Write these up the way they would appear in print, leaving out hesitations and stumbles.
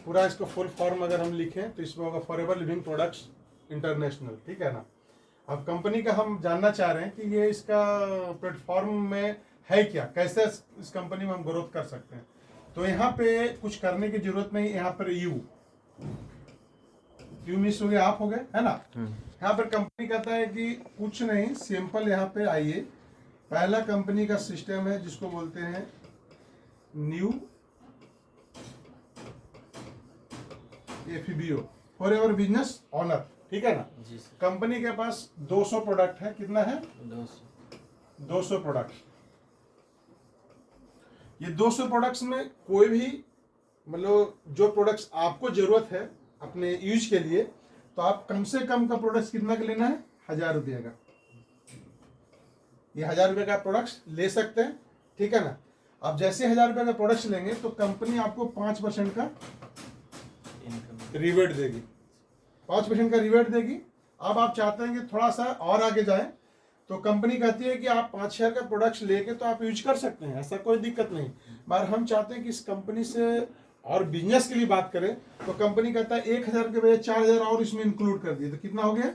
पूरा इसका full form अगर हम लिखें तो इसमें होगा फॉरएवर लिविंग प्रोडक्ट्स इंटरनेशनल, ठीक है ना। अब कंपनी का हम जानना चाह रहे हैं कि ये इसका प्लेटफॉर्म में है क्या, कैसे इस कंपनी में हम ग्रोथ कर सकते हैं। तो यहाँ पे कुछ करने की जरूरत नहीं, यहाँ पर यू मिस हो गया, आप हो गए, है ना। यहाँ पर कंपनी कहता है कि कुछ नहीं, सिंपल यहाँ पे आइए। पहला कंपनी का सिस्टम है जिसको बोलते हैं new FBO, forever business honour, ठीक है ना। कंपनी के पास 200 प्रोडक्ट है, कितना है 200 प्रोडक्ट। ये 200 प्रोडक्ट्स में कोई भी मतलब जो प्रोडक्ट्स आपको जरूरत है अपने यूज के लिए, तो आप कम से कम का प्रोडक्ट्स कितना का लेना है, 1000 रुपये का। ये 1000 रुपये का प्रोडक्ट्स ले सकते हैं, ठीक है ना। आप जैसे 1000 रुपये का प्रोडक्ट्स लेंगे तो कंपनी आपको 5% का रिबेट देगी, 5% का रिबेट देगी। अब आप चाहते हैं कि थोड़ा सा और आगे जाएं, तो कंपनी कहती है कि आप 5000 का प्रोडक्ट्स लेके तो आप यूज कर सकते हैं, ऐसा कोई दिक्कत नहीं। मगर हम चाहते हैं कि इस कंपनी से और बिजनेस के लिए बात करें तो कंपनी कहता है 1000 के बजाय 4000 और इसमें इंक्लूड कर दिए, तो कितना हो गया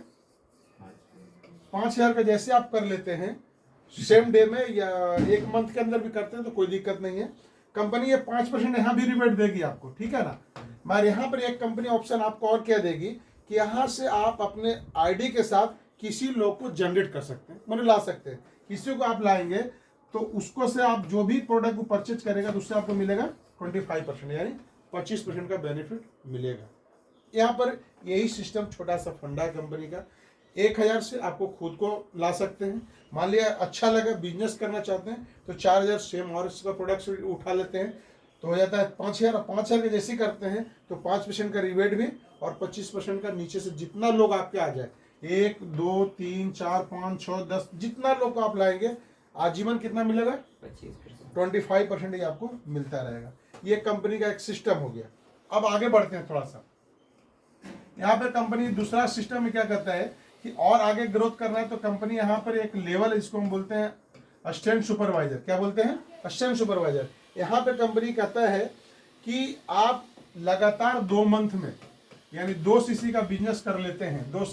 5000 का। जैसे आप कर लेते हैं सेम डे में या एक मंथ के अंदर भी करते हैं तो कोई दिक्कत नहीं है। कंपनी ये 5% यहाँ भी रिबेट देगी आपको, ठीक है ना। मगर यहाँ पर एक कंपनी ऑप्शन आपको और क्या देगी कि यहाँ से आप अपने आईडी के साथ किसी लोग को जनरेट कर सकते हैं, मतलब ला सकते हैं। किसी को आप लाएंगे तो उसको से आप जो भी प्रोडक्ट को परचेज करेगा तो उससे आपको मिलेगा 25%, यानी 25% का बेनिफिट मिलेगा। यहाँ पर यही सिस्टम, छोटा सा फंडा है कंपनी का। 1000 से आपको खुद को ला सकते हैं। मान लिया अच्छा लगा, बिजनेस करना चाहते हैं तो 4000 सेम और इसका प्रोडक्ट्स उठा लेते हैं तो हो जाता है 5000। और 5000 के जैसे करते हैं तो 5% का रिबेट भी और 25% का नीचे से जितना लोग आपके आ जाए, 1 2 3 4 5 6 10 जितना लोग को आप लाएंगे आजीवन कितना मिलेगा 25% ही आपको मिलता रहेगा। ये कंपनी का एक सिस्टम हो गया। अब आगे बढ़ते हैं थोड़ा सा। यहाँ पे कंपनी दूसरा सिस्टम में क्या करता है कि और आगे ग्रोथ करना है तो कंपनी यहाँ पर एक लेवल, इसको हम बोलते हैं असिस्टेंट सुपरवाइजर। क्या बोलते हैं, असिस्टेंट सुपरवाइजर। यहाँ पे कंपनी कहता है कि आप लगातार 2 मंथ में यानी 2 सीसी का बिजनेस कर लेते हैं। 2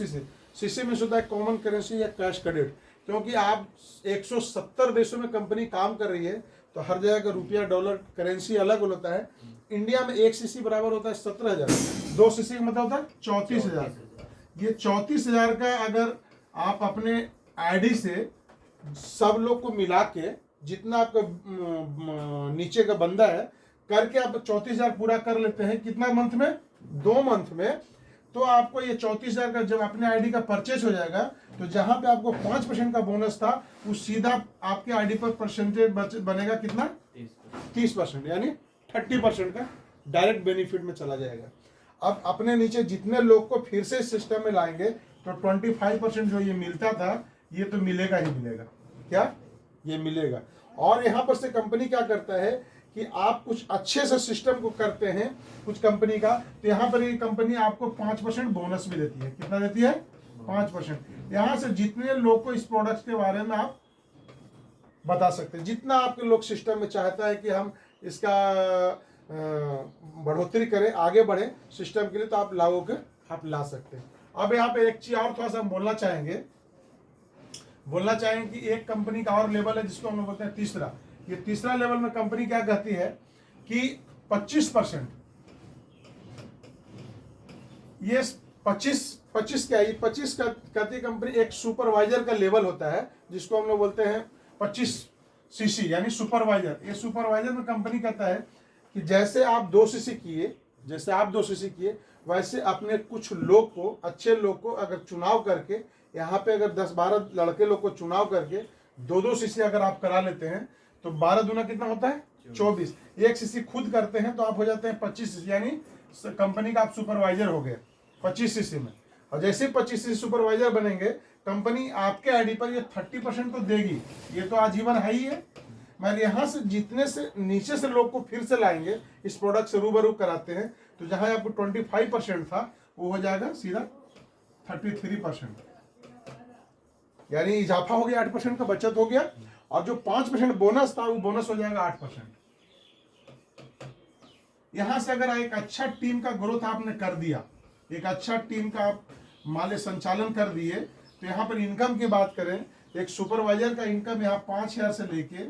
सीसी में होता है कॉमन करेंसी या कैश क्रेडिट। क्योंकि आप 170 देशों में कंपनी काम कर रही है तो हर जगह का रुपया डॉलर करेंसी अलग होता है। इंडिया में 1 सीसी बराबर होता है 17,000, 2 सीसी का मतलब होता है 34,000। ये 34,000 का अगर आप अपने आईडी से सब लोग को मिला के जितना आपका नीचे का बंदा है करके आप 34,000 पूरा कर लेते हैं, कितना मंथ में, 2 मंथ में, तो आपको ये 34,000 का जब अपने आईडी का परचेज हो जाएगा तो जहां पे आपको 5% का बोनस था वो सीधा आपके आईडी पर परसेंटेज बनेगा कितना 30%, यानी 30% का डायरेक्ट बेनिफिट में चला जाएगा। अब अपने नीचे जितने लोग को फिर से सिस्टम में लाएंगे तो 25% जो ये मिलता था ये तो मिलेगा ही मिलेगा। क्या ये मिलेगा। और यहाँ पर से कंपनी क्या करता है कि आप कुछ अच्छे से सिस्टम को करते हैं कुछ कंपनी का, तो यहाँ पर ये कंपनी आपको 5% बोनस भी देती है। कितना देती है 5%। यहाँ से जितने लोग को इस प्रोडक्ट के बारे में आप बता सकते हैं, जितना आपके लोग सिस्टम में चाहता है कि हम इसका बढ़ोतरी करें, आगे बढ़े सिस्टम के लिए, तो आप लागू के आप ला सकते हैं। अब यहाँ पे एक चीज और थोड़ा सा बोलना चाहेंगे कि एक कंपनी का और लेवल है जिसको हम लोग बोलते हैं तीसरा। ये तीसरा लेवल में कंपनी क्या कहती है कि 25%, ये 25 क्या है, 25 का कहती कंपनी एक सुपरवाइजर का लेवल होता है जिसको हम लोग बोलते हैं 25 सीसी यानी सुपरवाइजर। ये सुपरवाइजर में कंपनी कहता है कि जैसे आप 2 सीसी किए वैसे अपने कुछ लोग को, अच्छे लोग को अगर चुनाव करके, यहाँ पे अगर 10-12 लड़के लोग को चुनाव करके 2-2 सीसी अगर आप करा लेते हैं तो 12 दूना कितना होता है 24। 1 सीसी खुद करते हैं तो आप हो जाते हैं 25 सीसी, यानी कंपनी का आप सुपरवाइजर हो गए 25 सीसी में। और जैसे 25 सीसी सुपरवाइजर बनेंगे कंपनी आपके आईडी पर ये 30% तो देगी, ये तो आजीवन है ही है। मगर यहाँ से जितने से नीचे से लोग को फिर से लाएंगे, इस प्रोडक्ट से रूबरू कराते हैं, तो जहाँ आपको 25% था वो हो जाएगा सीधा 33%, यानी इजाफा हो गया, 8% का बचत हो गया। और जो 5% बोनस था वो बोनस हो जाएगा 8%। यहाँ से अगर एक अच्छा टीम का ग्रोथ आपने कर दिया, एक अच्छा टीम का आप माले संचालन कर दिए, तो यहाँ पर इनकम की बात करें, एक सुपरवाइजर का इनकम यहाँ 5,000 से लेके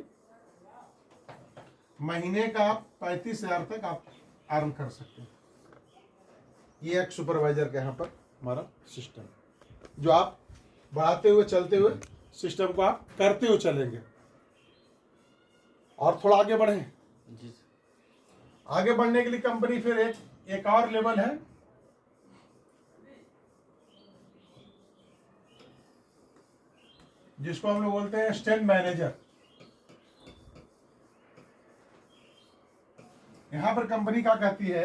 महीने का आप 35,000 तक आप अर्न कर सकते हैं। ये एक सुपरवाइजर का यहाँ पर हमारा सिस्टम, जो आप बढ़ाते हुए चलते हुए सिस्टम को आप करते हुए चलेंगे। और थोड़ा आगे बढ़े जी। आगे बढ़ने के लिए कंपनी फिर एक और लेवल है, जिसको हम लोग बोलते हैं असिस्टेंट मैनेजर। यहां पर कंपनी क्या कहती है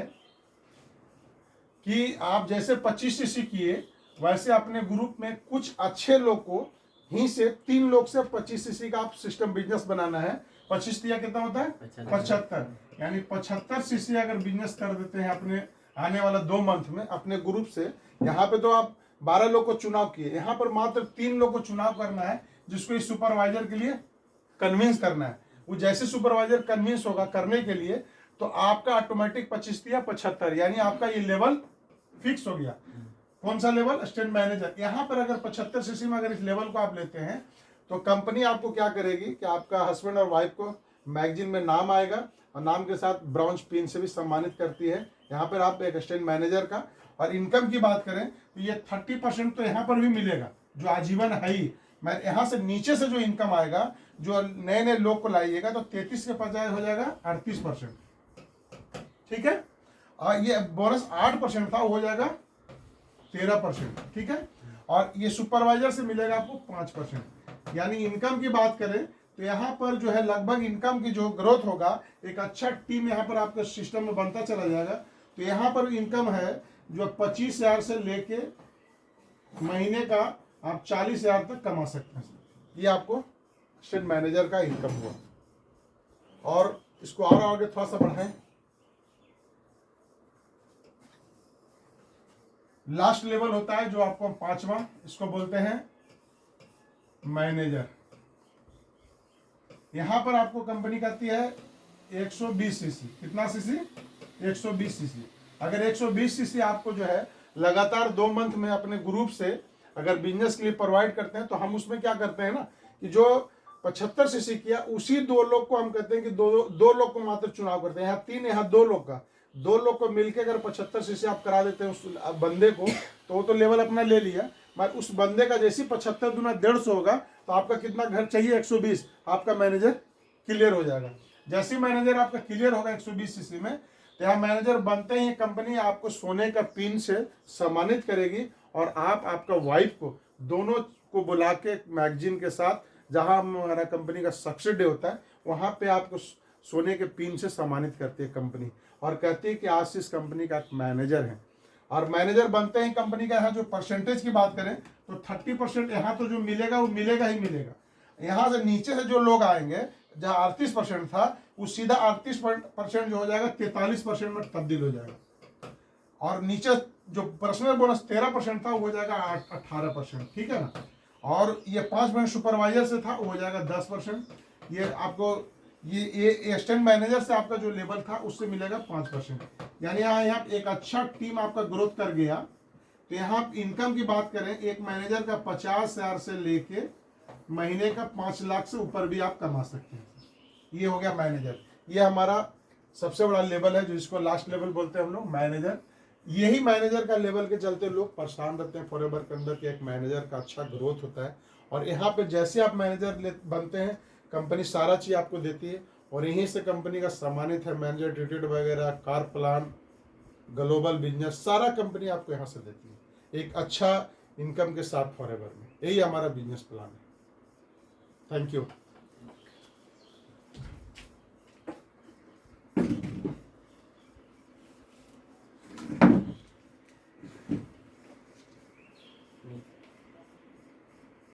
कि आप जैसे 25 सीसी किए, वैसे अपने ग्रुप में कुछ अच्छे लोग को ही से 3 लोग से 25 सीसी का आप सिस्टम बिजनेस बनाना है। 25 दिया कितना होता है 75, यानी 75 सीसी अगर बिजनेस कर देते हैं अपने आने वाला 2 मंथ में अपने ग्रुप से। यहाँ पे तो आप 12 लोग को चुनाव किए, यहाँ पर मात्र 3 लोग को चुनाव करना है, जिसको इस सुपरवाइजर के लिए कन्विंस करना है। वो जैसे सुपरवाइजर कन्विंस होगा करने के लिए, तो आपका ऑटोमेटिक 25 या 75, यानी आपका ये लेवल फिक्स हो गया। कौन सा लेवल? Assistant manager. यहाँ पर अगर 75 सीसी में अगर इस लेवल को आप लेते हैं, तो कंपनी आपको क्या करेगी कि आपका हस्बैंड और वाइफ को मैगजीन में नाम आएगा, और नाम के साथ ब्रॉन्ज पिन से भी सम्मानित करती है। यहाँ पर आप एक असिस्टेंट मैनेजर का। और इनकम की बात करें तो ये 30% तो यहाँ पर भी मिलेगा, जो आजीवन है ही। मैं यहाँ से नीचे से जो इनकम आएगा, जो नए नए लोग को लाइएगा, तो 33 के बजाय हो जाएगा 38%। ठीक है। और ये बोनस 8% था, वो हो जाएगा 13%। ठीक है। और ये सुपरवाइजर से मिलेगा आपको 5%। यानी इनकम की बात करें तो यहाँ पर जो है लगभग इनकम की जो ग्रोथ होगा, एक अच्छा टीम यहाँ पर आपके सिस्टम में बनता चला जाएगा। तो यहाँ पर इनकम है जो 25,000 से लेके महीने का आप 40,000 तक कमा सकते हैं। ये आपको असिस्टेंट मैनेजर का इनकम हुआ। और इसको और आगे थोड़ा सा बढ़ाएं। लास्ट लेवल होता है जो आपको 5वां, इसको बोलते हैं मैनेजर। यहां पर आपको कंपनी कहती है 120 सीसी। कितना सीसी? 120 सीसी। अगर 120 सीसी आपको जो है लगातार 2 मंथ में अपने ग्रुप से अगर बिजनेस के लिए प्रोवाइड करते हैं, तो हम उसमें क्या करते हैं ना कि जो 75 सीसी किया, उसी 2 लोग को हम कहते हैं कि दो लोग को मात्र चुनाव करते हैं। यहाँ 3, यहाँ 2 लोग का, 2 लोग को मिलकर अगर 75 सीसी आप करा देते हैं उस बंदे को, तो वो तो लेवल अपना ले लिया। मगर उस बंदे का जैसी 75 गुना 150 होगा, तो आपका कितना घर चाहिए? 120। आपका मैनेजर क्लियर हो जाएगा। जैसे मैनेजर आपका क्लियर होगा 120 सीसी में, तो यहाँ मैनेजर बनते ही कंपनी आपको सोने का पिन से सम्मानित करेगी। और आप आपका वाइफ को, दोनों को बुला के मैगजीन के साथ, जहां हमारा कंपनी का सक्सेस डे होता है, वहां पे आपको सोने के पिन से सम्मानित करती है कंपनी, और कहती है कि आज से इस कंपनी का मैनेजर है। और मैनेजर बनते ही कंपनी का यहाँ जो परसेंटेज की बात करें तो 30% यहाँ तो जो मिलेगा वो मिलेगा ही मिलेगा। यहाँ से नीचे से जो लोग आएंगे, जहाँ 38% था, वो सीधा 38% जो हो जाएगा 43% में तब्दील हो जाएगा। और नीचे जो पर्सनल बोनस 13% था, वो हो जाएगा 18%। ठीक है ना। और ये 5% सुपरवाइजर से था, वो हो जाएगा 10%। ये आपको ये असिस्टेंट मैनेजर से आपका जो लेवल था उससे मिलेगा 5%। यानी यहाँ एक अच्छा टीम आपका ग्रोथ कर गया। तो यहाँ इनकम की बात करें, एक मैनेजर का 50,000 से लेके महीने का 5 लाख से ऊपर भी आप कमा सकते हैं। ये हो गया मैनेजर। ये हमारा सबसे बड़ा लेवल है, जो इसको लास्ट लेवल बोलते हैं हम लोग, मैनेजर। यही मैनेजर का लेवल के चलते लोग परेशान रहते हैं फॉरएवर के अंदर कि एक मैनेजर का अच्छा ग्रोथ होता है। और यहाँ पे जैसे आप मैनेजर बनते हैं, कंपनी सारा चीज़ आपको देती है, और यहीं से कंपनी का सम्मानित है। मैनेजर ट्रीटेड वगैरह, कार प्लान, ग्लोबल बिजनेस, सारा कंपनी आपको यहाँ से देती है एक अच्छा इनकम के साथ फॉरएवर में। यही हमारा बिजनेस प्लान है। Thank you.